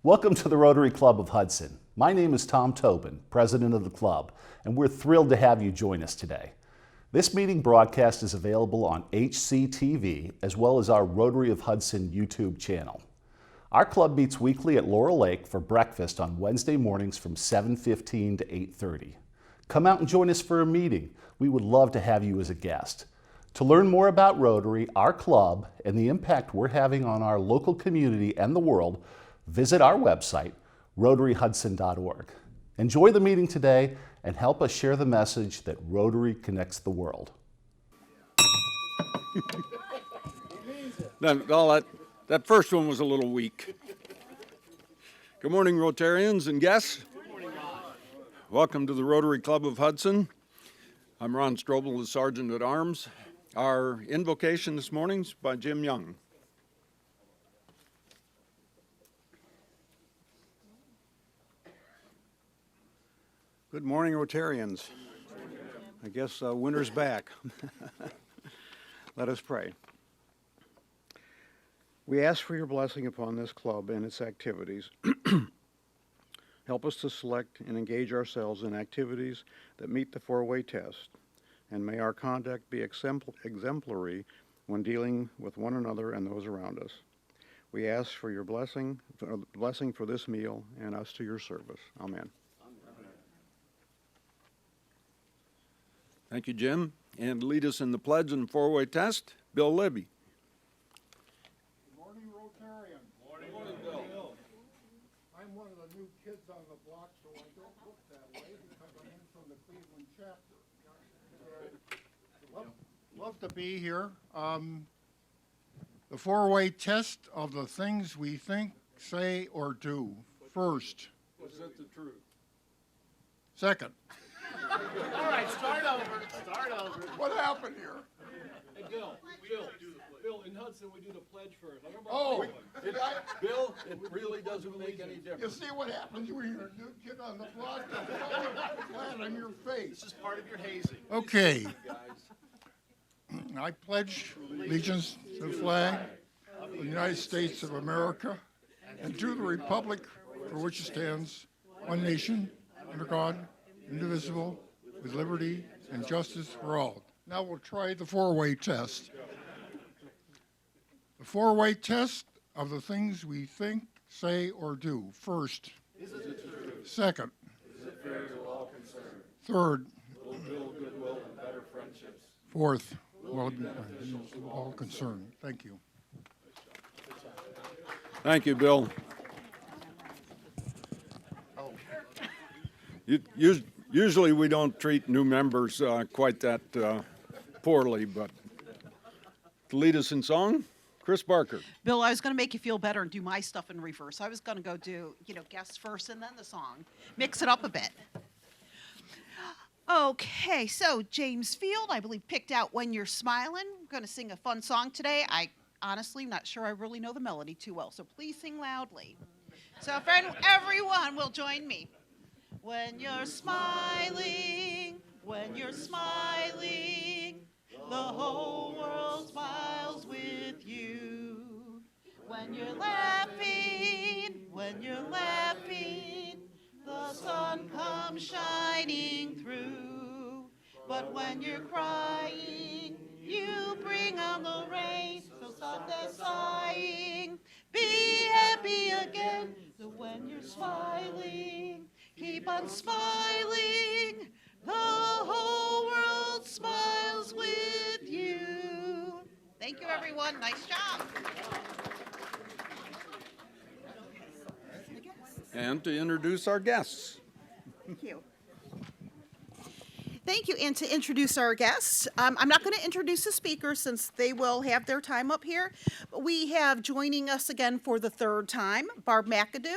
Welcome to the Rotary Club of Hudson. My name is Tom Tobin, president of the club, and we're thrilled to have you join us today. This meeting broadcast is available on HCTV as well as our Rotary of Hudson YouTube channel. Our club meets weekly at Laurel Lake for breakfast on Wednesday mornings from 7:15 to 8:30. Come out and join us for a meeting. We would love to have you as a guest. To learn more about Rotary, our club, and the impact we're having on our local community and the world, visit our website, rotaryhudson.org. Enjoy the meeting today and help us share the message that Rotary connects the world. That first one was a little weak. Good morning, Rotarians and guests. Good morning, Ron. Welcome to the Rotary Club of Hudson. I'm Ron Strobel, the Sergeant at Arms. Our invocation this morning is by Jim Young. Good morning, Rotarians. I guess winter's back. Let us pray. We ask for your blessing upon this club and its activities. Help us to select and engage ourselves in activities that meet the four-way test, and may our conduct be exemplary when dealing with one another and those around us. We ask for your blessing for this meal and us to your service. Amen. Thank you, Jim. And lead us in the pledge and four-way test, Bill Libby. Good morning, Rotarian. Morning, Bill. I'm one of the new kids on the block, so I don't look that way because I'm in from the Cleveland chapter. Love to be here. The four-way test of the things we think, say, or do. First. Was that the truth? Second. All right, start over. What happened here? Hey, Bill, in Hudson, we do the pledge first. Oh, Bill, it really doesn't make any you difference. see what happens when you're a new kid on the block? Flat on your face. This is part of your hazing. Okay. I pledge allegiance to the flag of the United States of America and to the republic for which it stands, one nation, under God, indivisible, with liberty and justice for all. Now we'll try the four-way test. The four-way test of the things we think, say, or do. First. Is it true? Second. Is it fair to all concerned? Third. Will build goodwill and better friendships. Fourth. Well, all concerned. Thank you. Thank you, Bill. Usually we don't treat new members quite that poorly, but to lead us in song, Chris Barker. Bill, I was going to make you feel better and do my stuff in reverse. I was going to go do, guests first and then the song. Mix it up a bit. Okay, so James Field, I believe, picked out When You're Smiling. I'm going to sing a fun song today. I honestly am not sure I really know the melody too well, so please sing loudly. So if everyone will join me. When you're smiling, the whole world smiles with you. When you're laughing, the sun comes shining through. But when you're crying, you bring on the rain, so stop that sighing. Be happy again, so when you're smiling, keep on smiling, the whole world smiles with you. Thank you, everyone. Nice job. And to introduce our guests. Thank you. Thank you, and to introduce our guests, I'm not going to introduce the speakers since they will have their time up here, but we have joining us again for the third time, Barb McAdoo.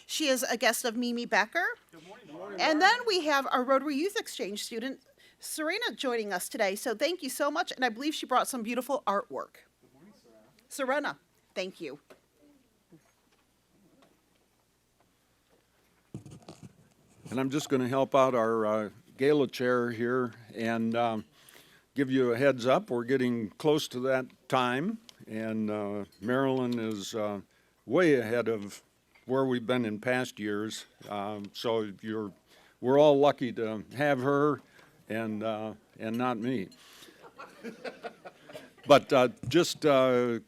She is a guest of Mimi Becker. Good morning. And then we have our Rotary Youth Exchange student, Serena, joining us today. So thank you so much, and I believe she brought some beautiful artwork. Good morning, Serena, thank you. And I'm just going to help out our gala chair here and give you a heads up. We're getting close to that time, and Marilyn is way ahead of where we've been in past years. So we're all lucky to have her and not me. But just a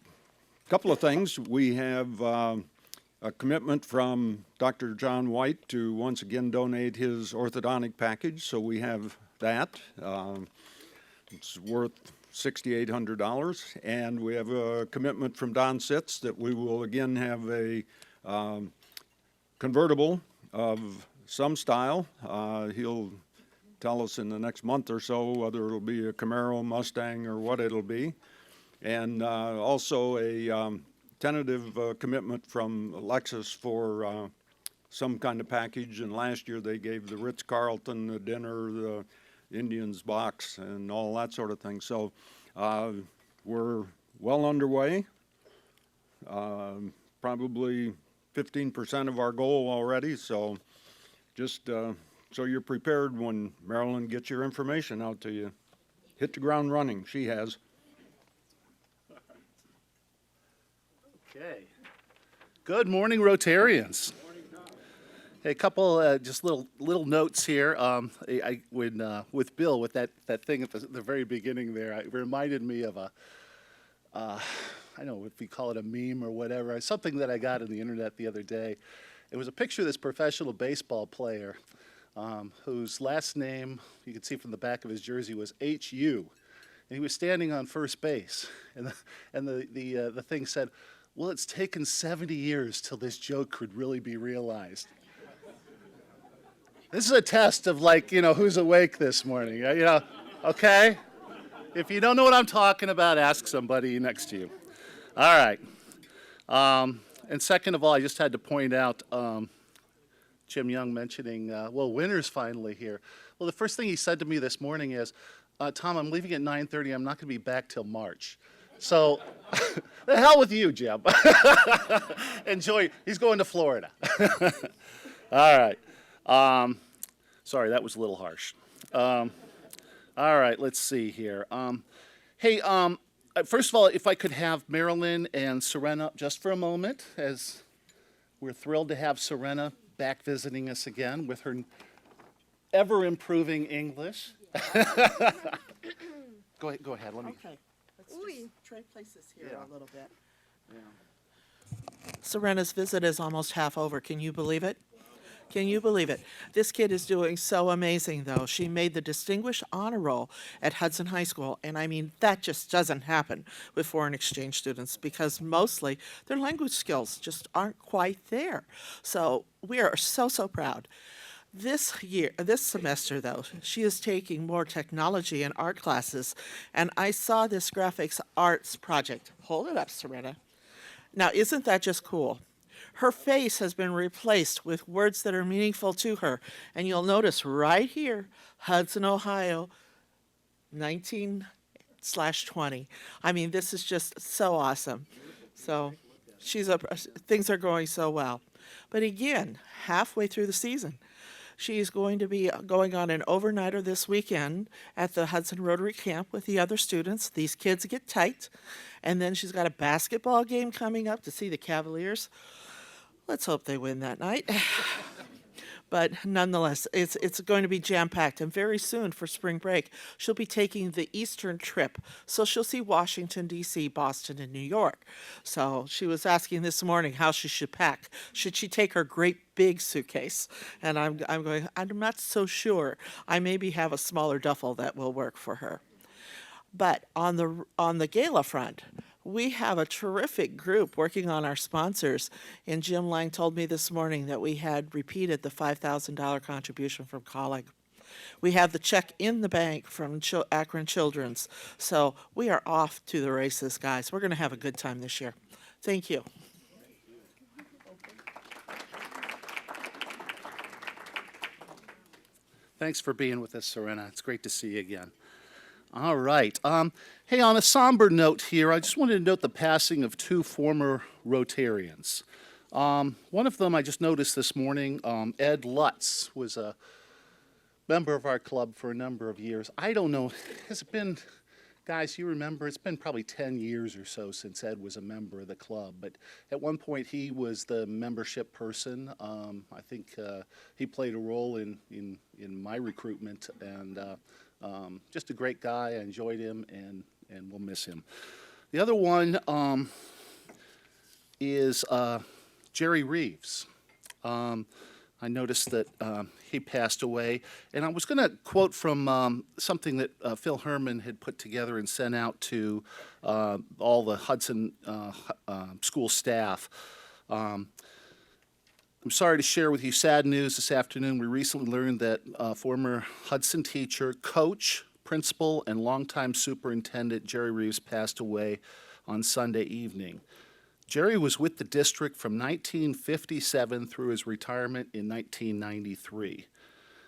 couple of things. We have a commitment from Dr. John White to once again donate his orthodontic package, so we have that. It's worth $6,800, and we have a commitment from Don Sitz that we will again have a convertible of some style. He'll tell us in the next month or so whether it'll be a Camaro, Mustang, or what it'll be. And also a tentative commitment from Lexus for some kind of package. And last year they gave the Ritz-Carlton, the dinner, the Indians box, and all that sort of thing. So we're well underway. Probably 15% of our goal already. So just so you're prepared when Marilyn gets your information out to you. Hit the ground running. She has. Okay. Good morning, Rotarians. Hey, a couple just little notes here. When with Bill, with that thing at the very beginning there, it reminded me of a I don't know if we call it a meme or whatever, something that I got on the internet the other day. It was a picture of this professional baseball player whose last name you could see from the back of his jersey was H.U. And he was standing on first base, and the thing said, "Well, it's taken 70 years till this joke could really be realized." This is a test of, like, who's awake this morning, okay? If you don't know what I'm talking about, ask somebody next to you. All right. And second of all, I just had to point out Jim Young mentioning, winter's finally here. Well, the first thing he said to me this morning is, Tom, I'm leaving at 9:30. I'm not going to be back till March. So the hell with you, Jim. Enjoy. He's going to Florida. All right. Sorry, that was a little harsh. All right, let's see here. Hey, first of all, if I could have Marilyn and Serena up just for a moment, as we're thrilled to have Serena back visiting us again with her ever-improving English. Go ahead. Let me. Okay, let's just trade places here Yeah. a little bit. Yeah. Serena's visit is almost half over. Can you believe it? Can you believe it? This kid is doing so amazing, though. She made the Distinguished Honor Roll at Hudson High School, and I mean, that just doesn't happen with foreign exchange students because mostly their language skills just aren't quite there. So we are so proud. This semester, though, she is taking more technology and art classes, and I saw this graphics arts project. Hold it up, Serena. Now, isn't that just cool? Her face has been replaced with words that are meaningful to her. And you'll notice right here, Hudson, Ohio, 19/20. I mean, this is just so awesome. So things are going so well. But again, halfway through the season, she's going to be going on an overnighter this weekend at the Hudson Rotary camp with the other students. These kids get tight. And then she's got a basketball game coming up to see the Cavaliers. Let's hope they win that night. But nonetheless, it's going to be jam-packed. And very soon for spring break, she'll be taking the Eastern trip. So she'll see Washington, D.C., Boston, and New York. So she was asking this morning how she should pack. Should she take her great big suitcase? And I'm going, I'm not so sure. I maybe have a smaller duffel that will work for her. But on the gala front, we have a terrific group working on our sponsors, and Jim Lang told me this morning that we had repeated the $5,000 contribution from colleague. We have the check in the bank from Akron Children's, so we are off to the races, guys. We're going to have a good time this year. Thank you. Thanks for being with us, Serena. It's great to see you again. All right. Hey, on a somber note here, I just wanted to note the passing of two former Rotarians. One of them I just noticed this morning, Ed Lutz, was a member of our club for a number of years. I don't know, has it been, guys, you remember, it's been probably 10 years or so since Ed was a member of the club, but at one point he was the membership person. I think he played a role in my recruitment, and just a great guy. I enjoyed him, and we'll miss him. The other one is Jerry Reeves. I noticed that he passed away, and I was going to quote from something that Phil Herman had put together and sent out to all the Hudson school staff. I'm sorry to share with you sad news this afternoon. We recently learned that former Hudson teacher, coach, principal, and longtime superintendent Jerry Reeves passed away on Sunday evening. Jerry was with the district from 1957 through his retirement in 1993.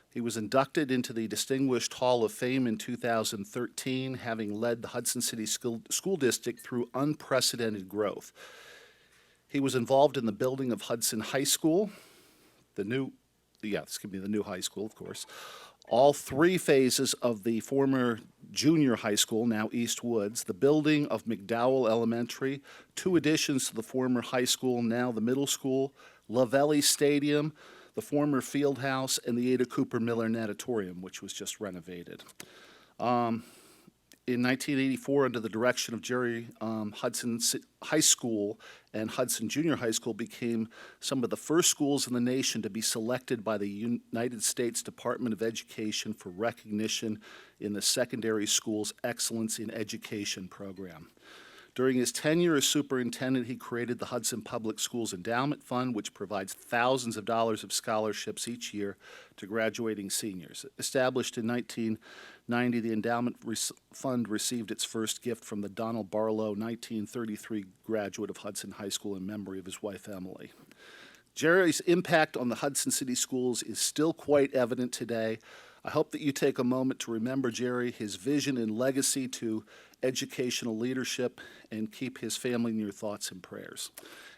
He was inducted into the Distinguished Hall of Fame in 2013, having led the Hudson City School District through unprecedented growth. He was involved in the building of Hudson High School, the new high school, of course, all three phases of the former junior high school, now East Woods, the building of McDowell Elementary, 2 additions to the former high school, now the middle school, Lavelli Stadium, the former field house, and the Ada Cooper Miller Natatorium, which was just renovated. In 1984, under the direction of Jerry, Hudson High School and Hudson Junior High School became some of the first schools in the nation to be selected by the United States Department of Education for recognition in the Secondary Schools Excellence in Education program. During his tenure as superintendent, he created the Hudson Public Schools Endowment Fund, which provides thousands of dollars of scholarships each year to graduating seniors. Established in 1990, the endowment fund received its first gift from the Donald Barlow 1933 graduate of Hudson High School in memory of his wife, Emily. Jerry's impact on the Hudson City Schools is still quite evident today. I hope that you take a moment to remember Jerry, his vision and legacy to educational leadership, and keep his family in your thoughts and prayers.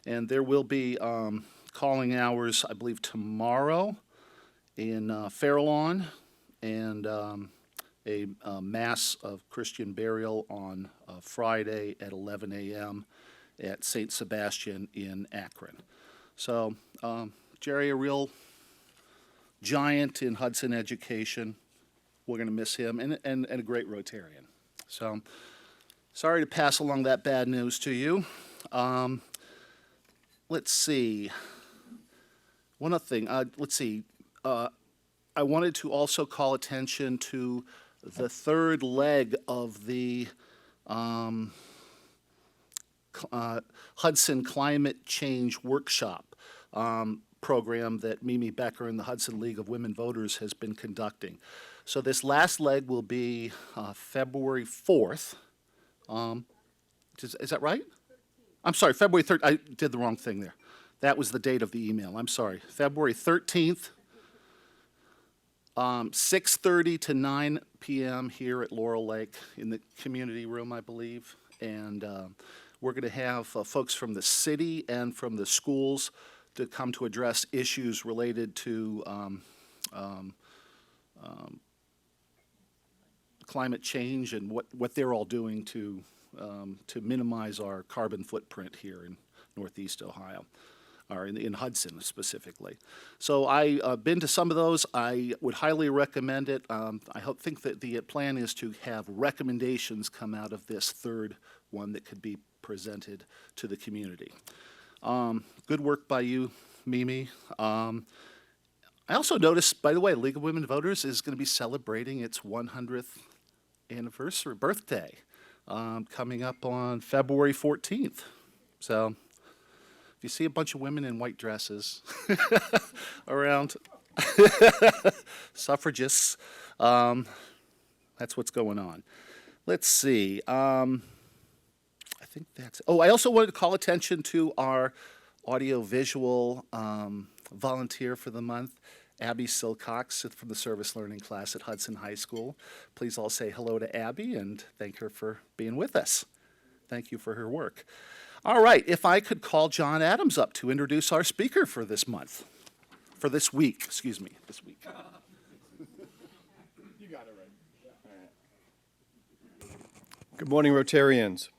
And there will be calling hours, I believe, tomorrow in Fairlawn, and a mass of Christian burial on Friday at 11 a.m. at St. Sebastian in Akron. So, Jerry, a real giant in Hudson education. We're going to miss him, and a great Rotarian. So, sorry to pass along that bad news to you. Let's see. One other thing. I wanted to also call attention to the third leg of the Hudson Climate Change Workshop program that Mimi Becker and the Hudson League of Women Voters has been conducting. So this last leg will be February 4th. Is that right? 13th. I'm sorry, February 3rd. I did the wrong thing there. That was the date of the email. I'm sorry. February 13th, 6:30 to 9 p.m. here at Laurel Lake in the community room, I believe. And we're going to have folks from the city and from the schools to come to address issues related to climate change and what they're all doing to minimize our carbon footprint here in Northeast Ohio, or in Hudson specifically. So I've been to some of those. I would highly recommend it. Think that the plan is to have recommendations come out of this third one that could be presented to the community. Good work by you, Mimi. I also noticed, by the way, League of Women Voters is going to be celebrating its 100th birthday, coming up on February 14th. So if you see a bunch of women in white dresses around, suffragists, that's what's going on. Let's see. I think that's. Oh, I also wanted to call attention to our audio-visual volunteer for the month, Abby Silcox from the Service Learning class at Hudson High School. Please all say hello to Abby and thank her for being with us. Thank you for her work. All right, if I could call John Adams up to introduce our speaker for this month, for this week, excuse me, this week. You got it right. Good morning, Rotarians.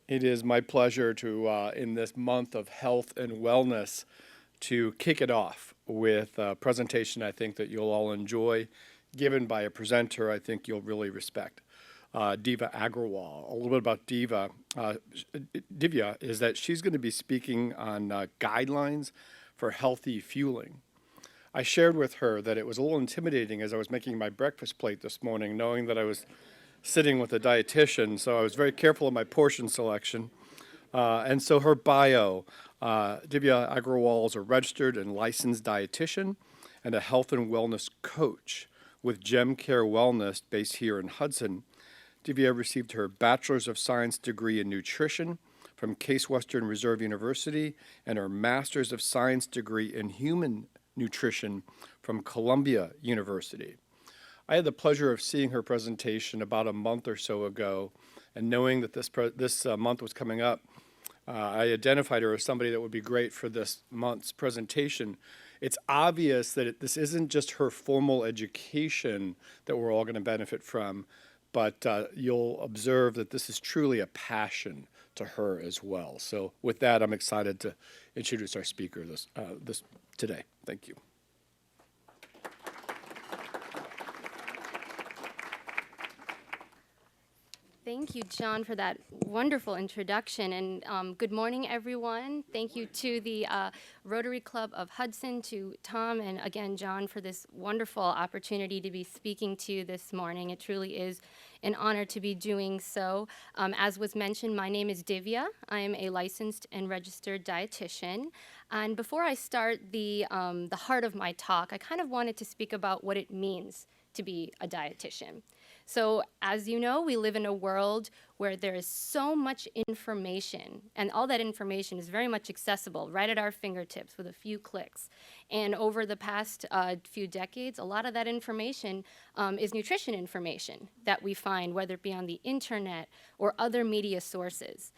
It is my pleasure to, in this month of health and wellness, to kick it off with a presentation I think that you'll all enjoy, given by a presenter I think you'll really respect, Diva Agrawal. A little bit about Diva. Divya is that she's going to be speaking on guidelines for healthy fueling. I shared with her that it was a little intimidating as I was making my breakfast plate this morning, knowing that I was sitting with a dietitian, so I was very careful of my portion selection. And so her bio, Divya Agrawal is a registered and licensed dietitian and a health and wellness coach with Gem Care Wellness based here in Hudson. Divya received her Bachelor's of Science degree in nutrition from Case Western Reserve University and her Master's of Science degree in human nutrition from Columbia University. I had the pleasure of seeing her presentation about a month or so ago, and knowing that this month was coming up, I identified her as somebody that would be great for this month's presentation. It's obvious that this isn't just her formal education that we're all going to benefit from, but you'll observe that this is truly a passion to her as well. So with that, I'm excited to introduce our speaker this today. Thank you. Thank you, John, for that wonderful introduction. And good morning, everyone. Thank you to the Rotary Club of Hudson, to Tom, and again, John, for this wonderful opportunity to be speaking to you this morning. It truly is an honor to be doing so. As was mentioned, my name is Divya. I am a licensed and registered dietitian. And before I start the heart of my talk, I kind of wanted to speak about what it means to be a dietitian. So as you know, we live in a world where there is so much information, and all that information is very much accessible right at our fingertips with a few clicks. And over the past few decades, a lot of that information is nutrition information that we find, whether it be on the internet or other media sources.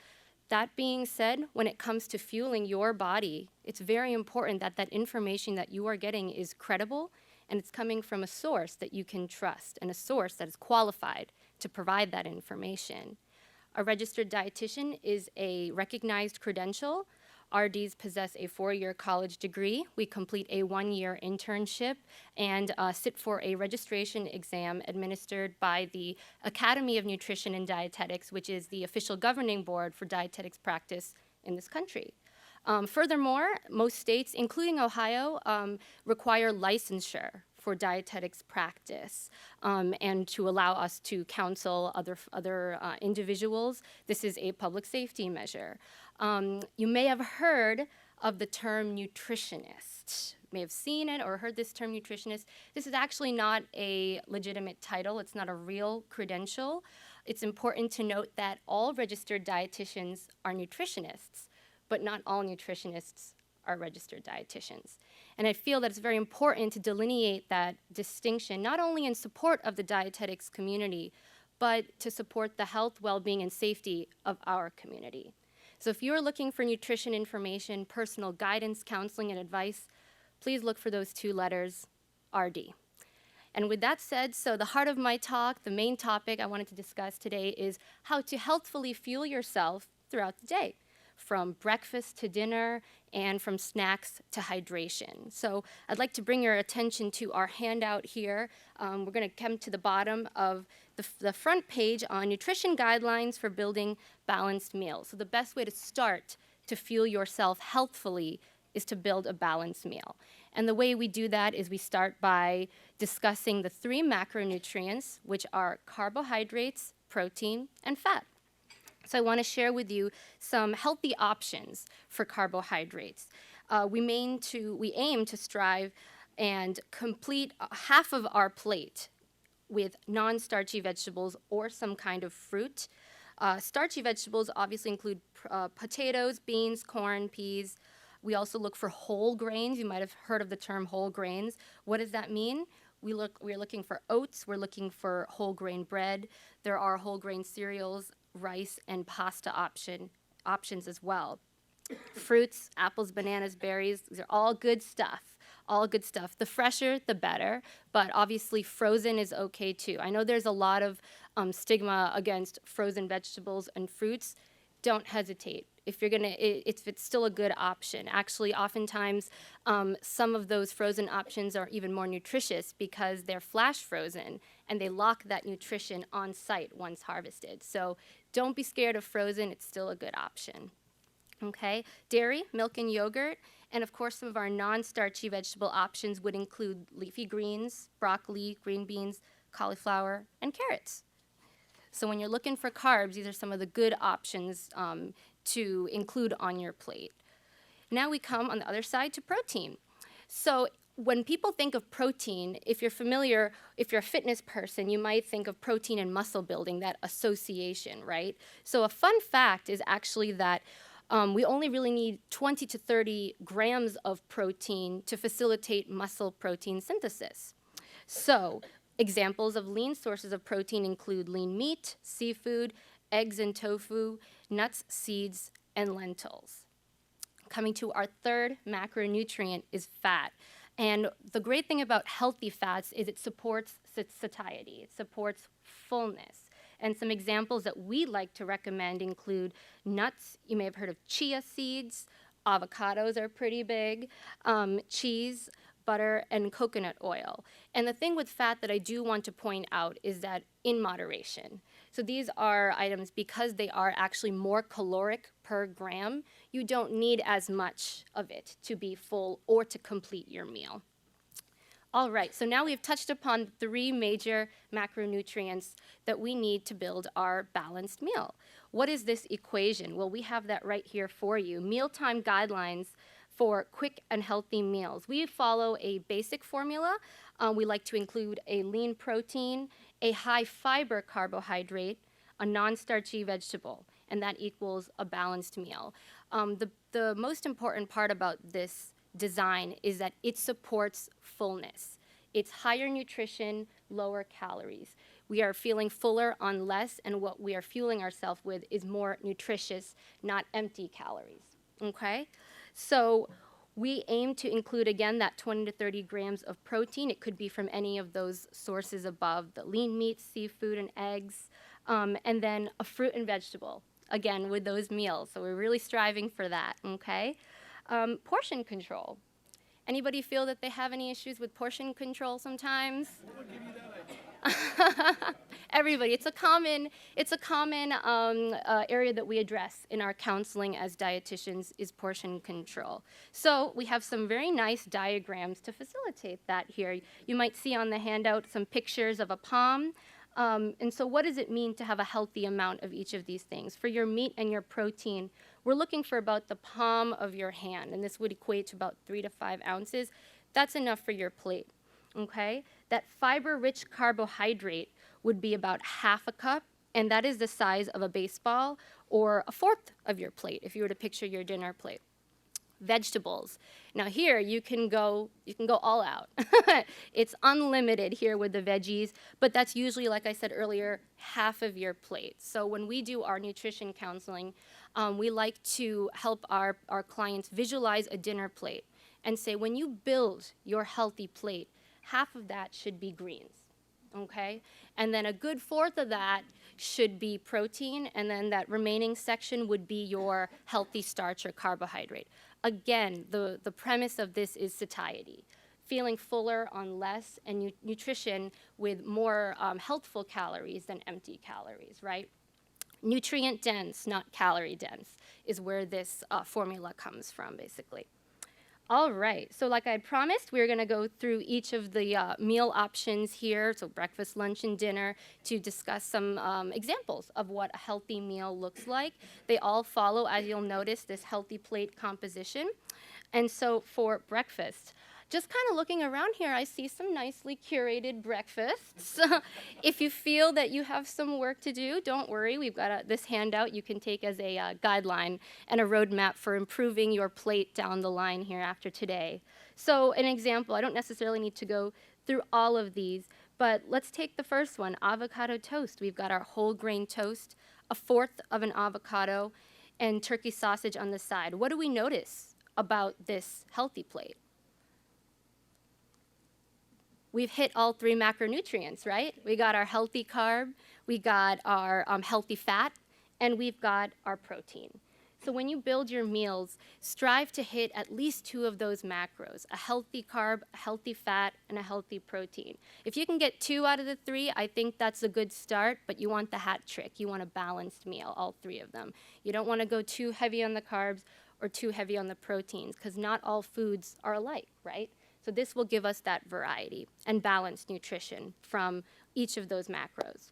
That being said, when it comes to fueling your body, it's very important that that information that you are getting is credible, and it's coming from a source that you can trust and a source that is qualified to provide that information. A registered dietitian is a recognized credential. RDs possess a 4-year college degree. We complete a 1-year internship and sit for a registration exam administered by the Academy of Nutrition and Dietetics, which is the official governing board for dietetics practice in this country. Furthermore, most states, including Ohio, require licensure for dietetics practice and to allow us to counsel other individuals. This is a public safety measure. You may have heard of the term nutritionist. You may have seen it or heard this term nutritionist. This is actually not a legitimate title. It's not a real credential. It's important to note that all registered dietitians are nutritionists, but not all nutritionists are registered dietitians. And I feel that it's very important to delineate that distinction, not only in support of the dietetics community, but to support the health, well-being, and safety of our community. So if you're looking for nutrition information, personal guidance, counseling, and advice, please look for those 2 letters, RD. And with that said, so the heart of my talk, the main topic I wanted to discuss today is how to healthfully fuel yourself throughout the day, from breakfast to dinner and from snacks to hydration. So I'd like to bring your attention to our handout here. We're going to come to the bottom of the front page on nutrition guidelines for building balanced meals. So the best way to start to fuel yourself healthfully is to build a balanced meal. And the way we do that is we start by discussing the 3 macronutrients, which are carbohydrates, protein, and fat. So I want to share with you some healthy options for carbohydrates. We aim to strive and complete half of our plate with non-starchy vegetables or some kind of fruit. Starchy vegetables obviously include potatoes, beans, corn, peas. We also look for whole grains. You might have heard of the term whole grains. What does that mean? We're looking for oats. We're looking for whole grain bread. There are whole grain cereals, rice, and pasta options as well. Fruits, apples, bananas, berries, these are all good stuff. all good stuff. The fresher, the better, but obviously frozen is okay too. I know there's a lot of stigma against frozen vegetables and fruits. Don't hesitate. If you're gonna, if it's still a good option. Actually, oftentimes, some of those frozen options are even more nutritious because they're flash frozen and they lock that nutrition on site once harvested. So don't be scared of frozen, it's still a good option. Okay, dairy, milk, and yogurt, and of course some of our non-starchy vegetable options would include leafy greens, broccoli, green beans, cauliflower, and carrots. So when you're looking for carbs, these are some of the good options to include on your plate. Now we come on the other side to protein. So when people think of protein, if you're familiar, if you're a fitness person, you might think of protein and muscle building, that association, right? So a fun fact is actually that we only really need 20 to 30 grams of protein to facilitate muscle protein synthesis. So examples of lean sources of protein include lean meat, seafood, eggs and tofu, nuts, seeds, and lentils. Coming to our third macronutrient is fat. And the great thing about healthy fats is it supports satiety, it supports fullness. And some examples that we like to recommend include nuts. You may have heard of chia seeds. Avocados are pretty big. Cheese, butter, and coconut oil. And the thing with fat that I do want to point out is that in moderation. So these are items, because they are actually more caloric per gram, you don't need as much of it to be full or to complete your meal. All right, so now we've touched upon 3 major macronutrients that we need to build our balanced meal. What is this equation? Well, we have that right here for you. Mealtime guidelines for quick and healthy meals. We follow a basic formula. We like to include a lean protein, a high fiber carbohydrate, a non-starchy vegetable, and that equals a balanced meal. The most important part about this design is that it supports fullness. It's higher nutrition, lower calories. We are feeling fuller on less, and what we are fueling ourselves with is more nutritious, not empty calories, okay? So we aim to include, again, that 20 to 30 grams of protein. It could be from any of those sources above, the lean meat, seafood, and eggs, and then a fruit and vegetable, again, with those meals. So we're really striving for that, okay? Portion control. Anybody feel that they have any issues with portion control sometimes? Everybody. It's a common area that we address in our counseling as dietitians is portion control. So we have some very nice diagrams to facilitate that here. You might see on the handout some pictures of a palm. And so what does it mean to have a healthy amount of each of these things? For your meat and your protein, we're looking for about the palm of your hand, and this would equate to about 3 to 5 ounces. That's enough for your plate, okay? That fiber-rich carbohydrate would be about half a cup, and that is the size of a baseball or a fourth of your plate, if you were to picture your dinner plate. Vegetables. Now here you can go all out. It's unlimited here with the veggies, but that's usually, like I said earlier, half of your plate. So when we do our nutrition counseling, we like to help our clients visualize a dinner plate and say, when you build your healthy plate, half of that should be greens, okay? And then a good fourth of that should be protein, and then that remaining section would be your healthy starch or carbohydrate. Again, the premise of this is satiety, feeling fuller on less, and nutrition with more healthful calories than empty calories, right? Nutrient dense, not calorie dense, is where this formula comes from, basically. All right, so like I promised, we're gonna go through each of the meal options here, so breakfast, lunch, and dinner, to discuss some examples of what a healthy meal looks like. They all follow, as you'll notice, this healthy plate composition. And so for breakfast, just kind of looking around here, I see some nicely curated breakfasts. If you feel that you have some work to do, don't worry. We've got this handout you can take as a guideline and a roadmap for improving your plate down the line here after today. So an example, I don't necessarily need to go through all of these, but let's take the first one, avocado toast. We've got our whole grain toast, a fourth of an avocado, and turkey sausage on the side. What do we notice about this healthy plate? we've hit all 3 macronutrients, right? We got our healthy carb, we got our healthy fat, and we've got our protein. So when you build your meals, strive to hit at least 2 of those macros, a healthy carb, a healthy fat, and a healthy protein. If you can get 2 out of the 3, I think that's a good start, but you want the hat trick. You want a balanced meal, all 3 of them. You don't want to go too heavy on the carbs or too heavy on the proteins, because not all foods are alike, right? So this will give us that variety and balanced nutrition from each of those macros.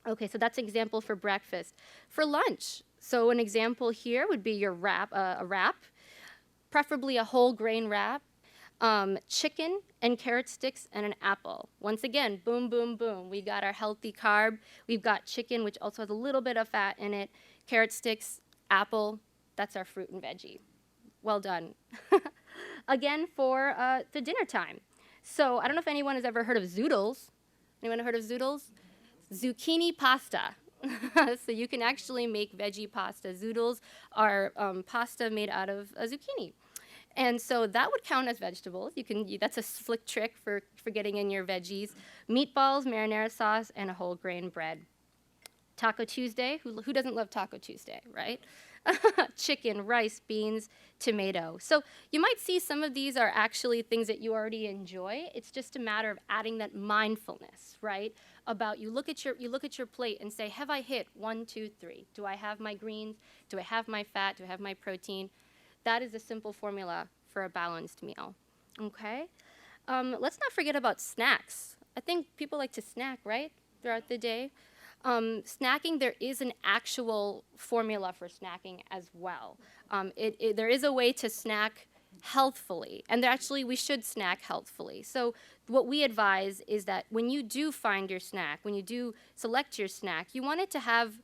Okay, so that's an example for breakfast. For lunch, so an example here would be your a wrap, preferably a whole grain wrap, chicken and carrot sticks and an apple. Once again, boom, boom, boom. We got our healthy carb. We've got chicken, which also has a little bit of fat in it, carrot sticks, apple. That's our fruit and veggie. Well done. Again, for the dinner time. So I don't know if anyone has ever heard of zoodles. Anyone heard of zoodles? Zucchini pasta. So you can actually make veggie pasta. Zoodles are pasta made out of zucchini. And so that would count as vegetables. That's a slick trick for getting in your veggies. Meatballs, marinara sauce, and a whole grain bread. Taco Tuesday, who doesn't love Taco Tuesday, right? Chicken, rice, beans, tomato. So you might see some of these are actually things that you already enjoy. It's just a matter of adding that mindfulness, right? About you look at your plate and say, have I hit 1, 2, 3? Do I have my greens? Do I have my fat? Do I have my protein? That is a simple formula for a balanced meal. Okay? Let's not forget about snacks. I think people like to snack, right, throughout the day. Snacking, there is an actual formula for snacking as well. There is a way to snack healthfully, and we should snack healthfully. So what we advise is that when you do find your snack, when you do select your snack, you want it to have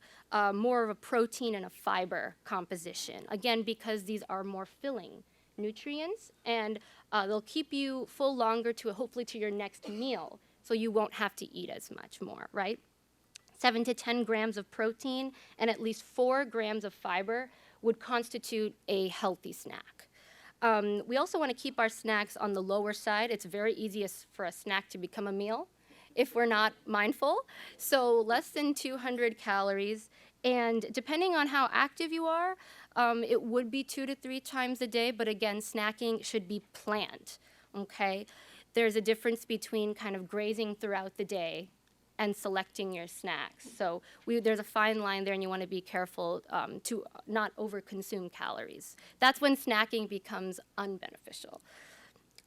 more of a protein and a fiber composition. Again, because these are more filling nutrients, and they'll keep you full longer hopefully to your next meal, so you won't have to eat as much more, right? 7 to 10 grams of protein and at least 4 grams of fiber would constitute a healthy snack. We also want to keep our snacks on the lower side. It's very easy for a snack to become a meal if we're not mindful. So less than 200 calories. And depending on how active you are, it would be 2 to 3 times a day. But again, snacking should be planned, okay? There's a difference between kind of grazing throughout the day and selecting your snacks. So there's a fine line there, and you want to be careful to not overconsume calories. That's when snacking becomes unbeneficial.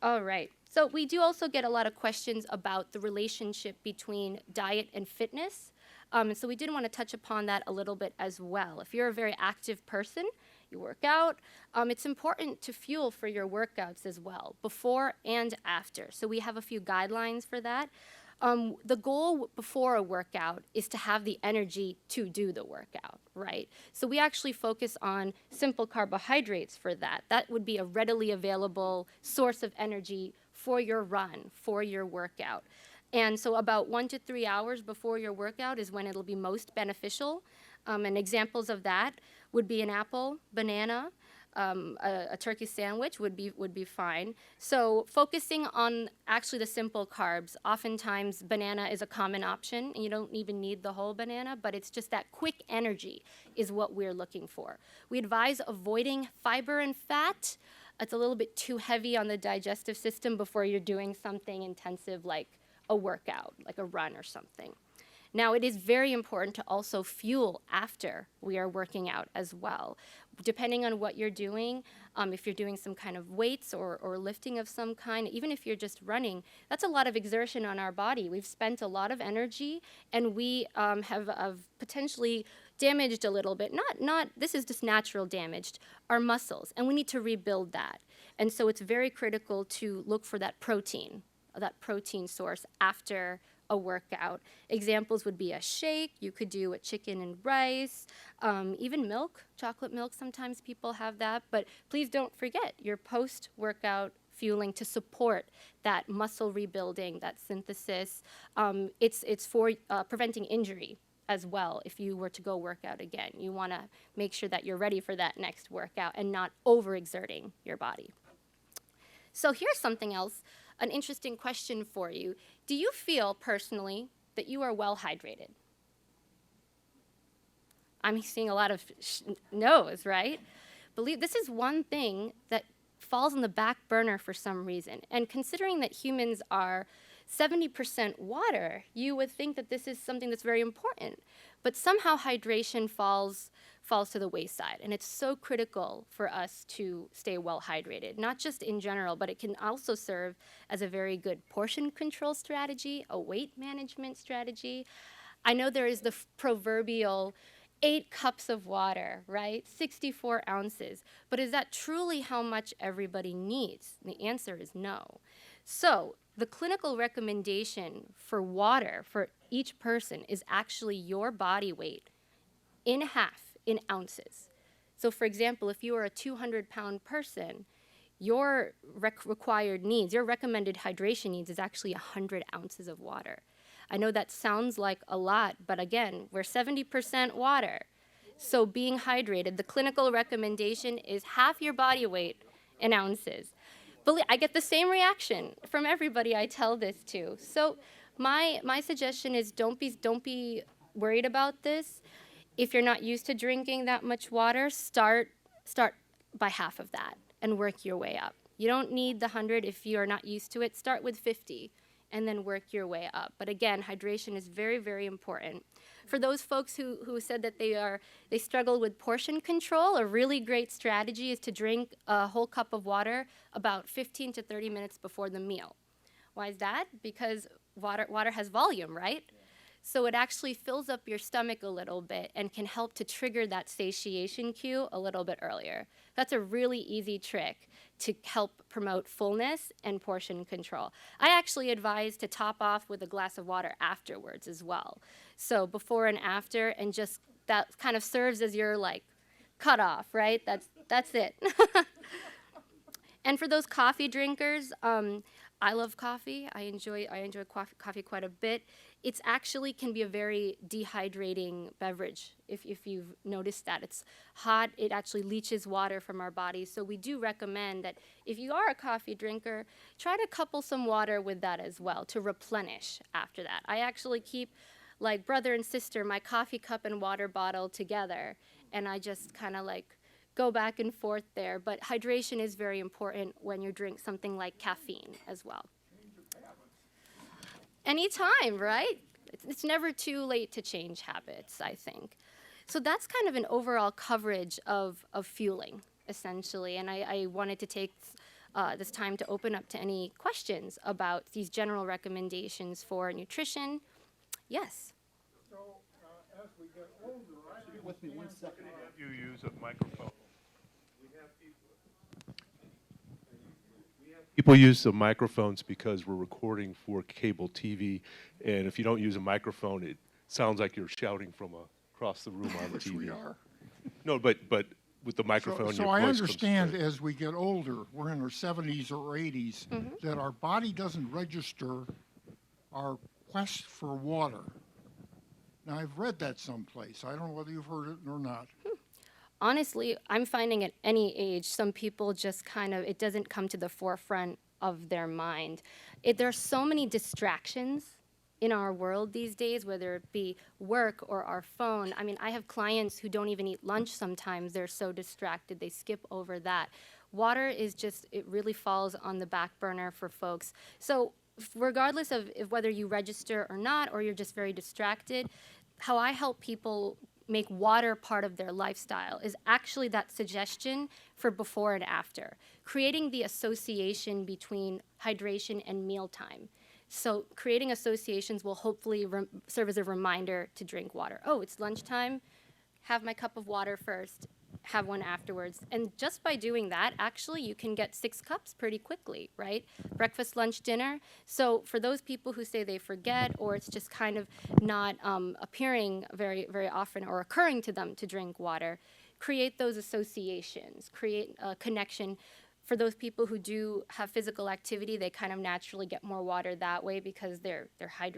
All right. So we do also get a lot of questions about the relationship between diet and fitness. And so we did want to touch upon that a little bit as well. If you're a very active person, you work out, it's important to fuel for your workouts as well, before and after. So we have a few guidelines for that. The goal before a workout is to have the energy to do the workout, right? So we actually focus on simple carbohydrates for that. That would be a readily available source of energy for your run, for your workout. And so about 1 to 3 hours before your workout is when it'll be most beneficial. And examples of that would be an apple, banana, a turkey sandwich would be fine. So focusing on actually the simple carbs, oftentimes banana is a common option, and you don't even need the whole banana, but it's just that quick energy is what we're looking for. We advise avoiding fiber and fat. It's a little bit too heavy on the digestive system before you're doing something intensive like a workout, like a run or something. Now, it is very important to also fuel after we are working out as well. Depending on what you're doing, if you're doing some kind of weights or lifting of some kind, even if you're just running, that's a lot of exertion on our body. We've spent a lot of energy, and we have potentially damaged a little bit. This is just natural damage, our muscles, and we need to rebuild that. And so it's very critical to look for that protein source after a workout. Examples would be a shake. You could do a chicken and rice, even milk, chocolate milk. Sometimes people have that, but please don't forget your post-workout fueling to support that muscle rebuilding, that synthesis. It's for preventing injury as well. If you were to go work out again, you want to make sure that you're ready for that next workout and not overexerting your body. So here's something else an interesting question for you. Do you feel personally that you are well hydrated? I'm seeing a lot of no's, right? Believe this is one thing that falls on the back burner for some reason. And considering that humans are 70% water, you would think that this is something that's very important. But somehow hydration falls to the wayside. And it's so critical for us to stay well hydrated, not just in general, but it can also serve as a very good portion control strategy, a weight management strategy. I know there is the proverbial 8 cups of water, right? 64 ounces. But is that truly how much everybody needs? And the answer is no. So the clinical recommendation for water for each person is actually your body weight in half in ounces. So for example, if you are a 200-pound person, your required needs, your recommended hydration needs is actually 100 ounces of water. I know that sounds like a lot, but again, we're 70% water. So being hydrated, the clinical recommendation is half your body weight in ounces. I get the same reaction from everybody I tell this to. So my suggestion is don't be worried about this. If you're not used to drinking that much water, start by half of that and work your way up. You don't need the 100 if you're not used to it. Start with 50 and then work your way up. But again, hydration is very, very important. For those folks who said that they struggle with portion control, a really great strategy is to drink a whole cup of water about 15 to 30 minutes before the meal. Why is that? Because water has volume, right? So it actually fills up your stomach a little bit and can help to trigger that satiation cue a little bit earlier. That's a really easy trick to help promote fullness and portion control. I actually advise to top off with a glass of water afterwards as well. So before and after, and just that kind of serves as your like cutoff, right? That's it. And for those coffee drinkers, I love coffee. I enjoy coffee quite a bit. It's actually can be a very dehydrating beverage, if you've noticed that. It's hot, it actually leaches water from our bodies. So we do recommend that if you are a coffee drinker, try to couple some water with that as well to replenish after that. I actually keep, like brother and sister, my coffee cup and water bottle together, and I just kind of like go back and forth there. But hydration is very important when you drink something like caffeine as well. Anytime, right? It's never too late to change habits, I think. So that's kind of an overall coverage of fueling, essentially. And I wanted to take this time to open up to any questions about these general recommendations for nutrition. Yes? So, as we get older, With me 1 second. You use a microphone. People use the microphones because we're recording for cable TV, and if you don't use a microphone, it sounds like you're shouting from across the room on the which TV. we are. No, but with the microphone, So your I voice understand comes through. as we get older, we're in our 70s or 80s, that our body doesn't register our quest for water. Now, I've read that someplace. I don't know whether you've heard it or not. Honestly, I'm finding at any age, some people just kind of, it doesn't come to the forefront of their mind. There are so many distractions in our world these days, whether it be work or our phone. I mean, I have clients who don't even eat lunch sometimes. They're so distracted, they skip over that. Water is just, it really falls on the back burner for folks. So regardless of whether you register or not, or you're just very distracted, how I help people make water part of their lifestyle is actually that suggestion for before and after, creating the association between hydration and mealtime. So creating associations will hopefully serve as a reminder to drink water. Oh, it's lunchtime, have my cup of water first, have one afterwards. And just by doing that, actually, you can get 6 cups pretty quickly, right? Breakfast, lunch, dinner. So for those people who say they forget, or it's just kind of not appearing very, very often or occurring to them to drink water, create those associations, create a connection. For those people who do have physical activity, they kind of naturally get more water that way because they're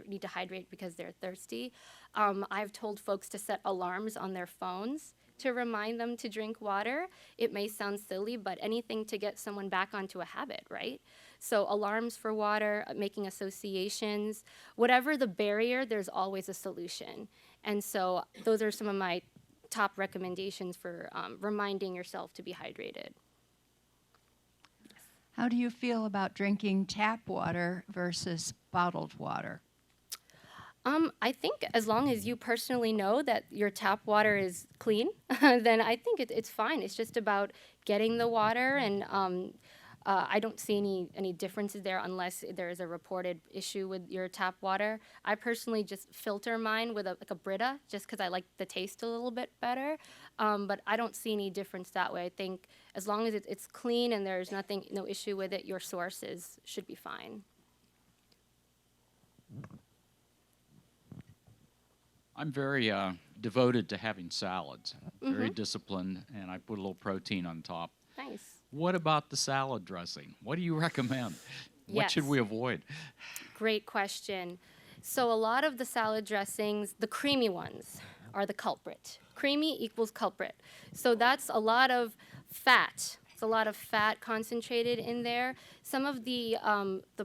need to hydrate because they're thirsty. I've told folks to set alarms on their phones to remind them to drink water. It may sound silly, but anything to get someone back onto a habit, right? So alarms for water, making associations, whatever the barrier, there's always a solution. And so those are some of my top recommendations for reminding yourself to be hydrated. How do you feel about drinking tap water versus bottled water? I think as long as you personally know that your tap water is clean, then I think it's fine. It's just about getting the water, and I don't see any differences there unless there is a reported issue with your tap water. I personally just filter mine with like a Brita, just because I like the taste a little bit better. But I don't see any difference that way. I think as long as it's clean and there's no issue with it, your sources should be fine. I'm very devoted to having salads, very disciplined, and I put a little protein on top. Nice. What about the salad dressing? What do you recommend? What should Yes. we avoid? Great question. So a lot of the salad dressings, the creamy ones, are the culprit. Creamy equals culprit. So that's a lot of fat. It's a lot of fat concentrated in there. Some of the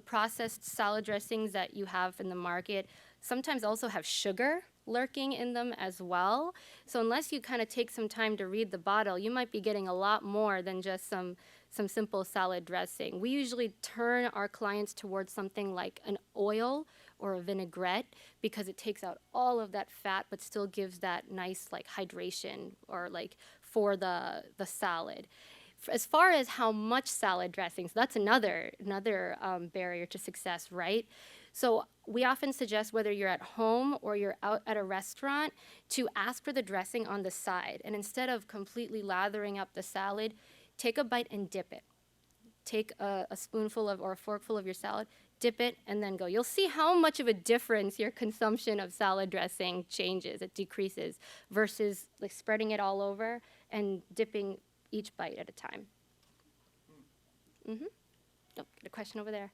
processed salad dressings that you have in the market sometimes also have sugar lurking in them as well. So unless you kind of take some time to read the bottle, you might be getting a lot more than just some simple salad dressing. We usually turn our clients towards something like an oil or a vinaigrette because it takes out all of that fat but still gives that nice like hydration or like for the salad. As far as how much salad dressings, that's another barrier to success, right? So we often suggest whether you're at home or you're out at a restaurant to ask for the dressing on the side. And instead of completely lathering up the salad, take a bite and dip it. Take a spoonful of or a forkful of your salad, dip it, and then go. You'll see how much of a difference your consumption of salad dressing changes. It decreases versus like spreading it all over and dipping each bite at a time. Oh, get a question over there.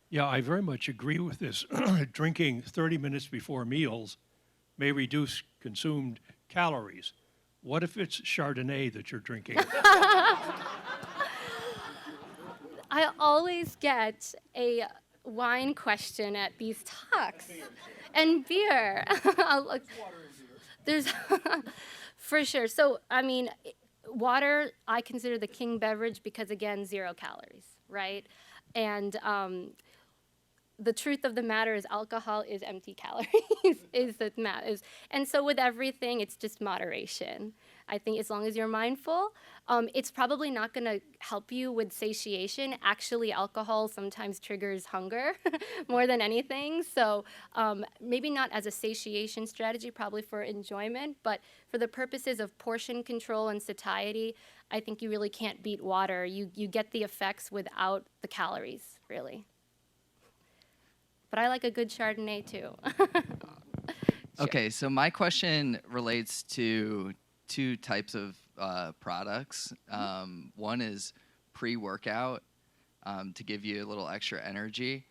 Yeah, I very much agree with this. Drinking 30 minutes before meals may reduce consumed calories. What if it's Chardonnay that you're drinking? I always get a wine question at these talks and beer. There's for sure. So, I mean, water I consider the king beverage because, again, 0 calories, right? And the truth of the matter is alcohol is empty calories, and so with everything, it's just moderation. I think as long as you're mindful, it's probably not going to help you with satiation. Actually, alcohol sometimes triggers hunger more than anything. So maybe not as a satiation strategy, probably for enjoyment, but for the purposes of portion control and satiety, I think you really can't beat water. You get the effects without the calories, really. But I like a good Chardonnay, too. Okay, so my question relates to 2 types of products. One is pre-workout to give you a little extra energy,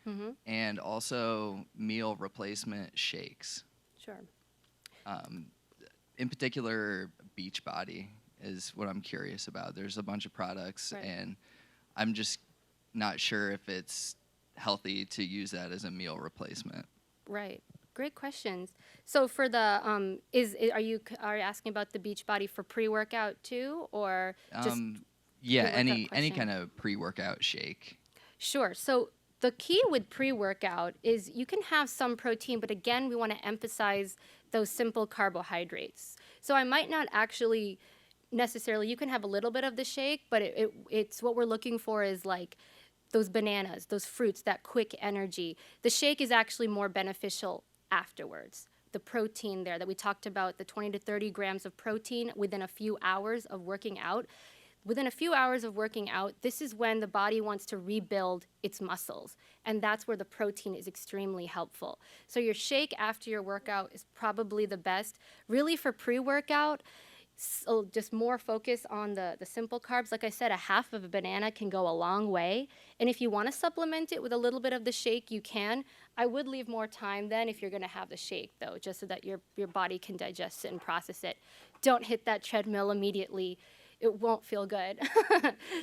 and also meal replacement shakes. Sure. In particular, Beachbody is what I'm curious about. There's a bunch of products, Right. and I'm just not sure if it's healthy to use that as a meal replacement. Right. Great questions. So for the are you asking about the Beachbody for pre-workout too, or just Yeah, pre-workout any question? kind of pre-workout shake. Sure. So the key with pre-workout is you can have some protein, but again, we want to emphasize those simple carbohydrates. So I might not actually necessarily, you can have a little bit of the shake, but it's what we're looking for is like those bananas, those fruits, that quick energy. The shake is actually more beneficial afterwards. The protein there that we talked about, the 20 to 30 grams of protein within a few hours of working out. Within a few hours of working out, this is when the body wants to rebuild its muscles. And that's where the protein is extremely helpful. So your shake after your workout is probably the best. Really for pre-workout, so just more focus on the simple carbs. Like I said, a half of a banana can go a long way. And if you want to supplement it with a little bit of the shake, you can. I would leave more time then if you're going to have the shake, though, just so that your body can digest it and process it. don't hit that treadmill immediately, it won't feel good.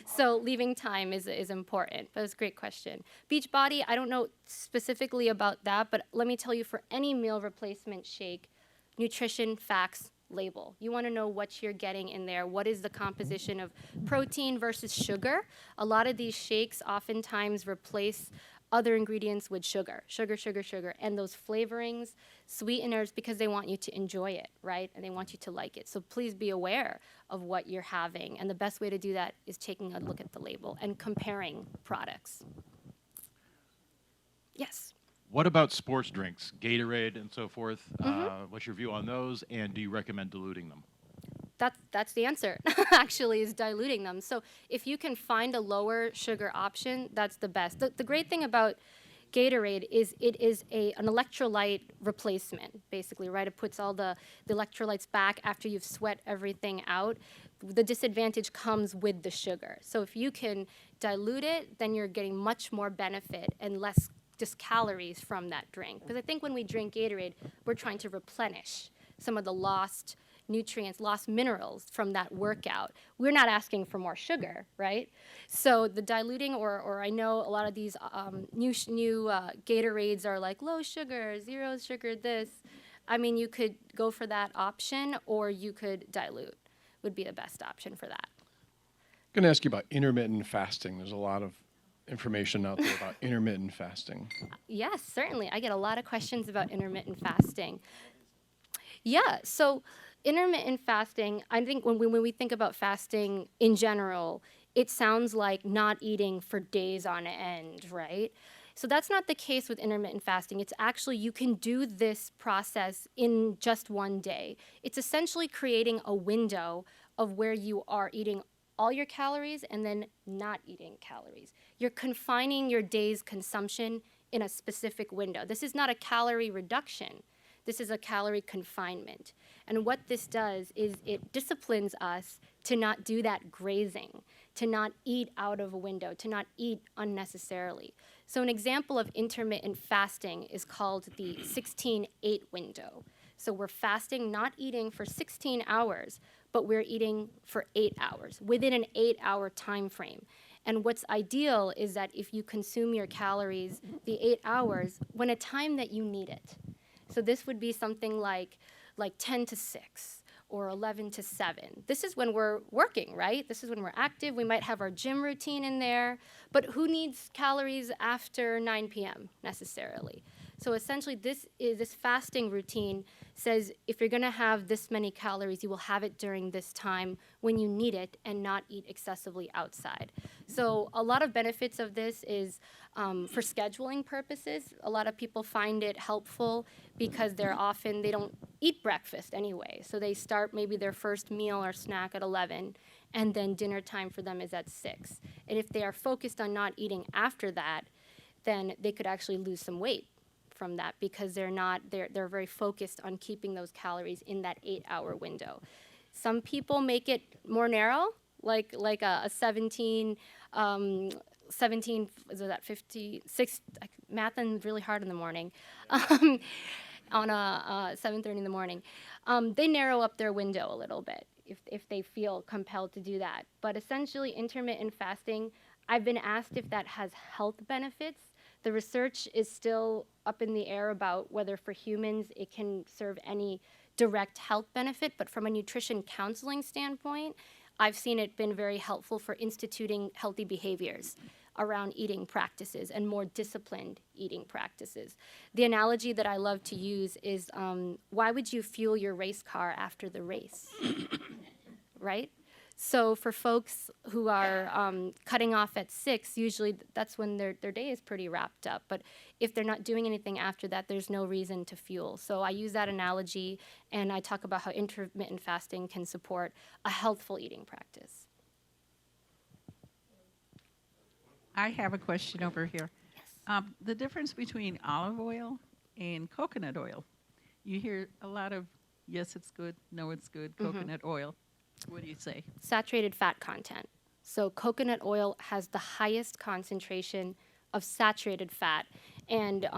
So leaving time is important, but it's a great question. Beachbody, I don't know specifically about that, but let me tell you, for any meal replacement shake, nutrition facts label. You want to know what you're getting in there. What is the composition of protein versus sugar? A lot of these shakes oftentimes replace other ingredients with sugar, sugar, and those flavorings, sweeteners, because they want you to enjoy it, right? And they want you to like it. So please be aware of what you're having. And the best way to do that is taking a look at the label and comparing products. Yes. What about sports drinks, Gatorade and so forth? What's your view on those, and do you recommend diluting them? That's the answer, actually, is diluting them. So if you can find a lower sugar option, that's the best. The great thing about Gatorade is it is an electrolyte replacement, basically, right? It puts all the electrolytes back after you've sweat everything out. The disadvantage comes with the sugar. So if you can dilute it, then you're getting much more benefit and less just calories from that drink. Because I think when we drink Gatorade, we're trying to replenish some of the lost nutrients, lost minerals from that workout. We're not asking for more sugar, right? So the diluting, or I know a lot of these new Gatorades are like low sugar, zero sugar, this. I mean, you could go for that option, or you could dilute, would be the best option for that. I'm going to ask you about intermittent fasting. There's a lot of information out there about intermittent fasting. Yes, certainly. I get a lot of questions about intermittent fasting. Yeah, so intermittent fasting, I think when we think about fasting in general, it sounds like not eating for days on end, right? So that's not the case with intermittent fasting. It's actually, you can do this process in just one day. It's essentially creating a window of where you are eating all your calories and then not eating calories. You're confining your day's consumption in a specific window. This is not a calorie reduction. This is a calorie confinement. And what this does is it disciplines us to not do that grazing, to not eat out of a window, to not eat unnecessarily. So an example of intermittent fasting is called the 16-8 window. So we're fasting, not eating for 16 hours, but we're eating for 8 hours, within an 8-hour time frame. And what's ideal is that if you consume your calories the 8 hours when a time that you need it. So this would be something like 10 to 6 or 11 to 7. This is when we're working, right? This is when we're active. We might have our gym routine in there, but who needs calories after 9 p.m. necessarily? So essentially, this fasting routine says if you're going to have this many calories, you will have it during this time when you need it and not eat excessively outside. So a lot of benefits of this is for scheduling purposes. A lot of people find it helpful because they don't eat breakfast anyway. So they start maybe their first meal or snack at 11, and then dinner time for them is at 6. And if they are focused on not eating after that, then they could actually lose some weight from that because they're very focused on keeping those calories in that 8-hour window. Some people make it more narrow, like a 17, is that 56, math is really hard in the morning, on a 7:30 in the morning. They narrow up their window a little bit if they feel compelled to do that. But essentially, intermittent fasting, I've been asked if that has health benefits. The research is still up in the air about whether for humans it can serve any direct health benefit, but from a nutrition counseling standpoint, I've seen it been very helpful for instituting healthy behaviors around eating practices and more disciplined eating practices. The analogy that I love to use is why would you fuel your race car after the race, right? So for folks who are cutting off at 6, usually that's when their day is pretty wrapped up. But if they're not doing anything after that, there's no reason to fuel. So I use that analogy, and I talk about how intermittent fasting can support a healthful eating practice. I have a question over here. Yes. The difference between olive oil and coconut oil. You hear a lot of, yes, it's good, no, it's good, coconut oil. What do you say? Saturated fat content. So coconut oil has the highest concentration of saturated fat, and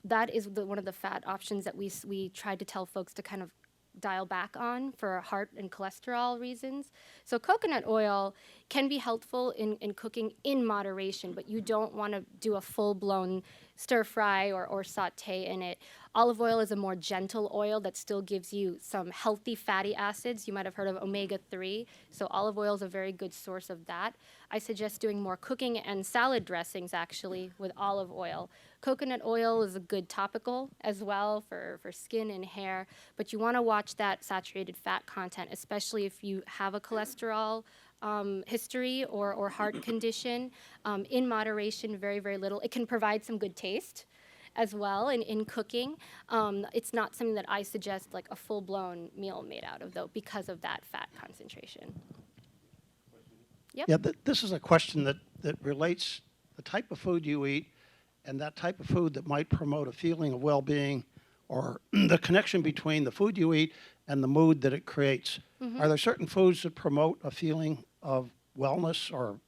that is one of the fat options that we tried to tell folks to kind of dial back on for heart and cholesterol reasons. So coconut oil can be helpful in cooking in moderation, but you don't want to do a full-blown stir fry or saute in it. Olive oil is a more gentle oil that still gives you some healthy fatty acids. You might have heard of omega-3, so olive oil is a very good source of that. I suggest doing more cooking and salad dressings actually with olive oil. Coconut oil is a good topical as well for skin and hair, but you want to watch that saturated fat content, especially if you have a cholesterol history or heart condition. In moderation, very, very little. It can provide some good taste as well in cooking. It's not something that I suggest like a full-blown meal made out of, though, because of that fat concentration. Yep. Yeah, this is a question that relates the type of food you eat and that type of food that might promote a feeling of well-being, or the connection between the food you eat and the mood that it creates. Mhm. Are there certain foods that promote a feeling of wellness or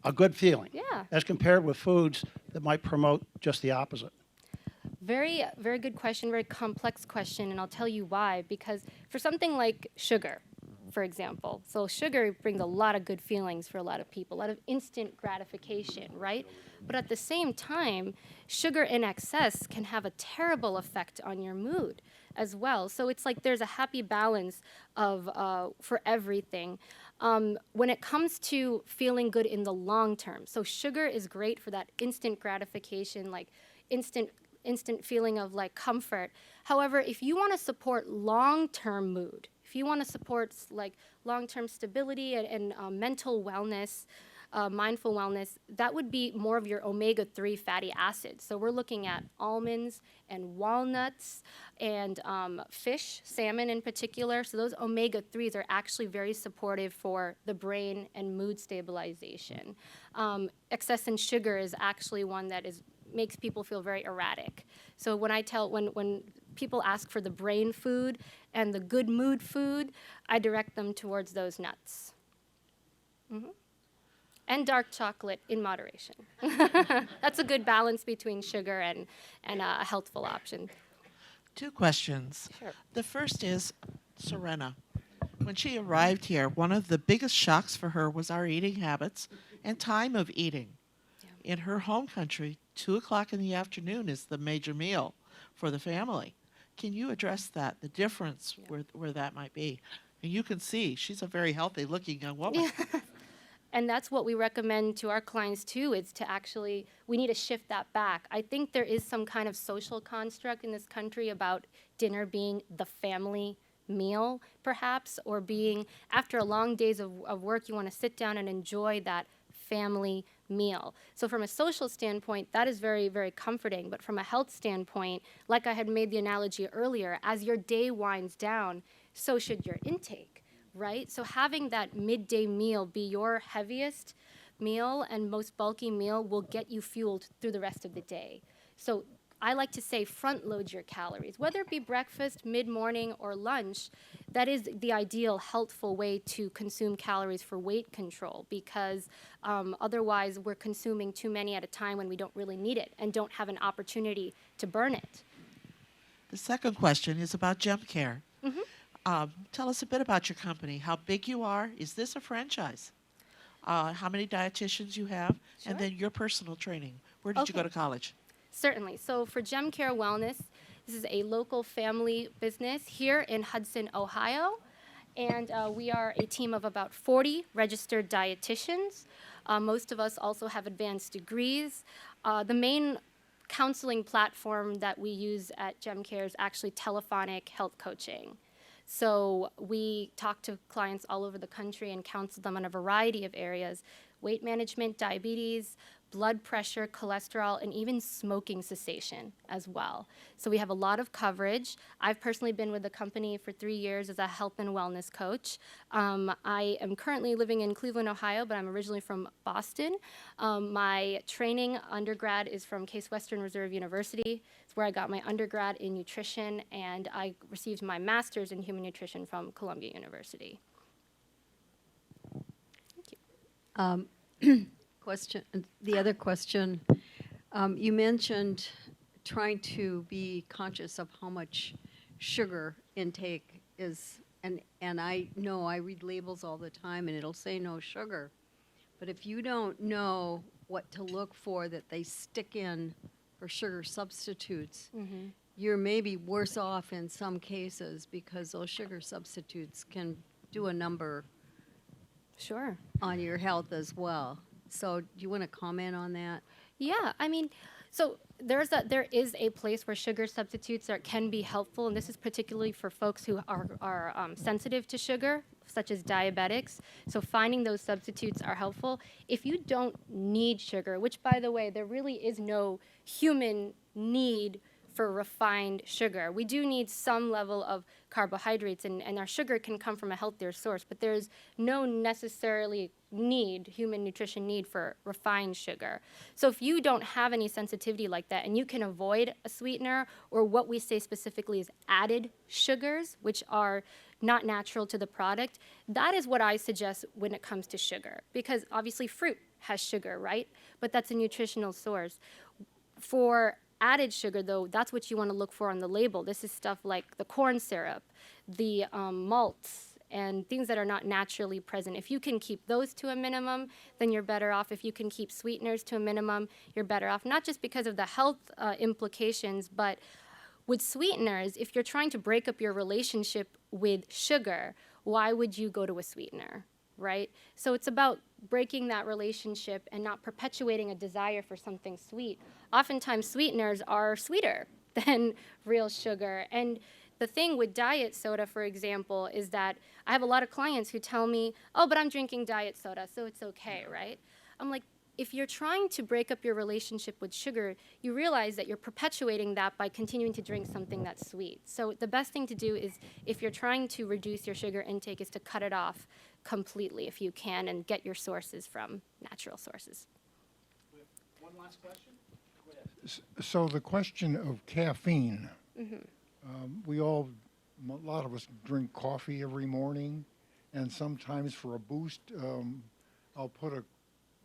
a good feeling, Yeah. as compared with foods that might promote just the opposite? Very, very good question, very complex question, and I'll tell you why. Because for something like sugar, for example, so sugar brings a lot of good feelings for a lot of people, a lot of instant gratification, right? But at the same time, sugar in excess can have a terrible effect on your mood as well. So it's like there's a happy balance of for everything. When it comes to feeling good in the long term, so sugar is great for that instant gratification, like instant feeling of like comfort. However, if you want to support long-term mood, if you want to support like long-term stability and mental wellness, mindful wellness, that would be more of your omega-3 fatty acids. So we're looking at almonds and walnuts and fish, salmon in particular. So those omega-3s are actually very supportive for the brain and mood stabilization. Excess in sugar is actually one that makes people feel very erratic. So when people ask for the brain food and the good mood food, I direct them towards those nuts. Mm-hmm. And dark chocolate in moderation. That's a good balance between sugar and a healthful option. Two questions. Sure. The first is Serena. When she arrived here, one of the biggest shocks for her was our eating habits and time of eating. Yeah. In her home country, 2 o'clock in the afternoon is the major meal for the family. Can you address that, the difference where that might be? And you can see she's a very healthy looking young woman. Yeah. And that's what we recommend to our clients too, is to actually, we need to shift that back. I think there is some kind of social construct in this country about dinner being the family meal, perhaps, or being, after a long days of work, you want to sit down and enjoy that family meal. So from a social standpoint, that is very, very comforting. But from a health standpoint, like I had made the analogy earlier, as your day winds down, so should your intake. Right? So having that midday meal be your heaviest meal and most bulky meal will get you fueled through the rest of the day. So I like to say front load your calories, whether it be breakfast, mid-morning, or lunch. That is the ideal healthful way to consume calories for weight control, because otherwise we're consuming too many at a time when we don't really need it and don't have an opportunity to burn it. The second question is about Gem Care. Mm-hmm. Tell us a bit about your company, how big you are. Is this a franchise? How many dietitians you have, Sure. and then your personal training. Where did you go to college? Certainly. So for Gem Care Wellness, this is a local family business here in Hudson, Ohio. And we are a team of about 40 registered dietitians. Most of us also have advanced degrees. The main counseling platform that we use at Gem Care is actually telephonic health coaching. So we talk to clients all over the country and counsel them on a variety of areas: weight management, diabetes, blood pressure, cholesterol, and even smoking cessation as well. So we have a lot of coverage. I've personally been with the company for 3 years as a health and wellness coach. I am currently living in Cleveland, Ohio, but I'm originally from Boston. My training undergrad is from Case Western Reserve University. It's where I got my undergrad in nutrition, and I received my master's in human nutrition from Columbia University. Thank you. The other question, you mentioned trying to be conscious of how much sugar intake is, and I know I read labels all the time and it'll say no sugar. But if you don't know what to look for that they stick in for sugar substitutes, you're maybe worse off in some cases because those sugar substitutes can do a number Sure. on your health as well. So do you want to comment on that? Yeah, I mean, so there is a place where sugar substitutes can be helpful, and this is particularly for folks who are sensitive to sugar, such as diabetics. So finding those substitutes are helpful. If you don't need sugar, which by the way, there really is no human need for refined sugar. We do need some level of carbohydrates, and our sugar can come from a healthier source, but there's no necessarily human nutrition need for refined sugar. So if you don't have any sensitivity like that, and you can avoid a sweetener, or what we say specifically is added sugars, which are not natural to the product, that is what I suggest when it comes to sugar. Because obviously fruit has sugar, right? But that's a nutritional source. For added sugar, though, that's what you want to look for on the label. This is stuff like the corn syrup, the malts, and things that are not naturally present. If you can keep those to a minimum, then you're better off. If you can keep sweeteners to a minimum, you're better off. Not just because of the health implications, but with sweeteners, if you're trying to break up your relationship with sugar, why would you go to a sweetener, right? So it's about breaking that relationship and not perpetuating a desire for something sweet. Oftentimes, sweeteners are sweeter than real sugar. And the thing with diet soda, for example, is that I have a lot of clients who tell me, oh, but I'm drinking diet soda, so it's okay, right? I'm like, if you're trying to break up your relationship with sugar, you realize that you're perpetuating that by continuing to drink something that's sweet. So the best thing to do is, if you're trying to reduce your sugar intake, is to cut it off completely if you can, and get your sources from natural sources. One last question? So the question of caffeine, Mm-hmm. a lot of us drink coffee every morning, and sometimes for a boost, I'll put a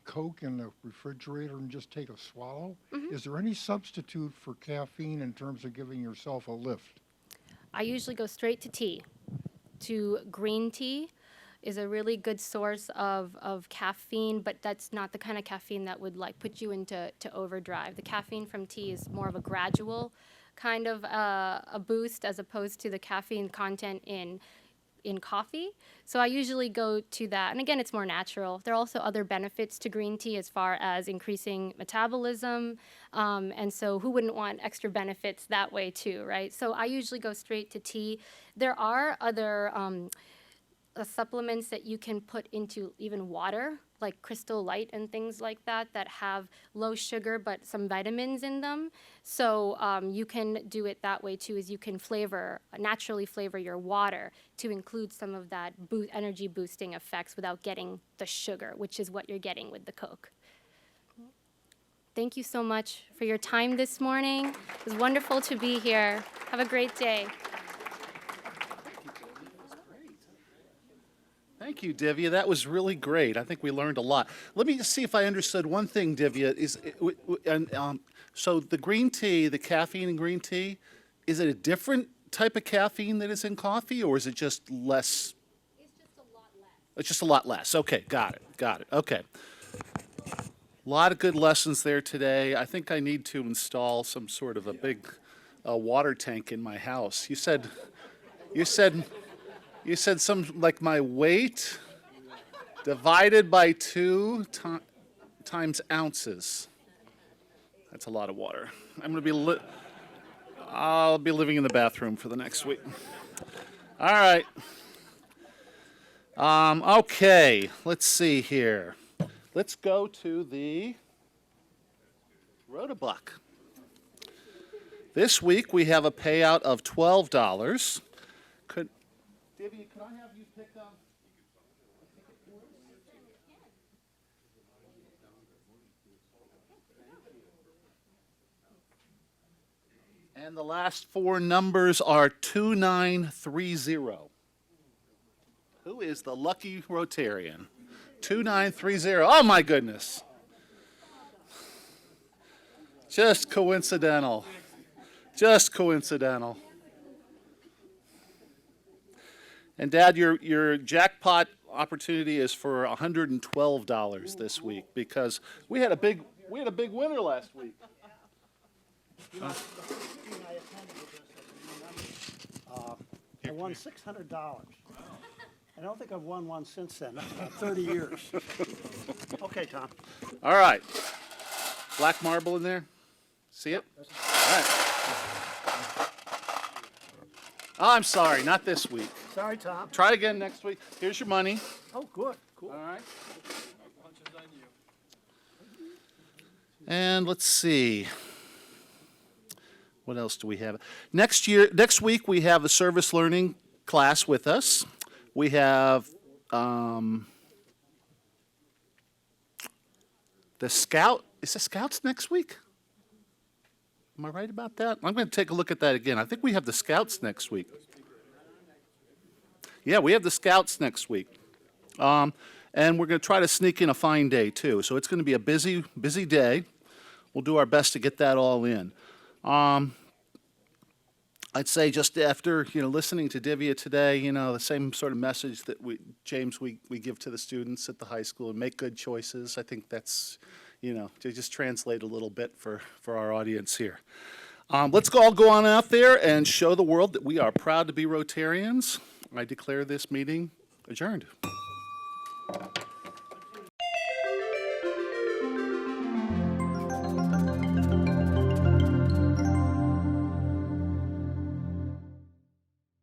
Coke in the refrigerator and just take a swallow. Is there any substitute for caffeine in terms of giving yourself a lift? I usually go straight to tea. Green tea is a really good source of caffeine, but that's not the kind of caffeine that would put you into overdrive. The caffeine from tea is more of a gradual kind of a boost, as opposed to the caffeine content in coffee. So I usually go to that. And again, it's more natural. There are also other benefits to green tea as far as increasing metabolism. And so who wouldn't want extra benefits that way too, right? So I usually go straight to tea. There are other supplements that you can put into even water, like Crystal Light and things like that, that have low sugar but some vitamins in them. So you can do it that way too, is you can naturally flavor your water to include some of that energy boosting effects without getting the sugar, which is what you're getting with the Coke. Thank you so much for your time this morning. It was wonderful to be here. Have a great day. Thank you, Divya. That was really great. I think we learned a lot. Let me just see if I understood one thing, Divya. So the green tea, the caffeine in green tea, is it a different type of caffeine that is in coffee, or is it just less? It's just a lot less. It's just a lot less. Okay, got it. Okay. A lot of good lessons there today. I think I need to install some sort of a big water tank in my house. You said some, like, my weight divided by 2 times ounces. That's a lot of water. I'll be living in the bathroom for the next week. All right. Okay, let's see here. Let's go to the Rotabuck. This week we have a payout of $12. Divya, could I have you pick up a ticket for us? And the last 4 numbers are 2930. Who is the lucky Rotarian? 2930. Oh my goodness. Just coincidental. Just coincidental. And Dad, your jackpot opportunity is for $112 this week because we had a big winner last week. I won $600. I don't think I've won one since then, about 30 years. Okay, Tom. All right. Black marble in there? See it? All right. Oh, I'm sorry, not this week. Sorry, Tom. Try again next week. Here's your money. Oh, good, cool. All right. And let's see. What else do we have? Next week we have a service learning class with us. We have the Scout. Is the Scouts next week? Am I right about that? I'm going to take a look at that again. I think we have the Scouts next week. Yeah, we have the Scouts next week. And we're going to try to sneak in a fine day, too. So it's going to be a busy day. We'll do our best to get that all in. I'd say just after, listening to Divya today, the same sort of message that we give to the students at the high school, and make good choices. I think that's, to just translate a little bit for our audience here. Let's all go on out there and show the world that we are proud to be Rotarians. I declare this meeting adjourned.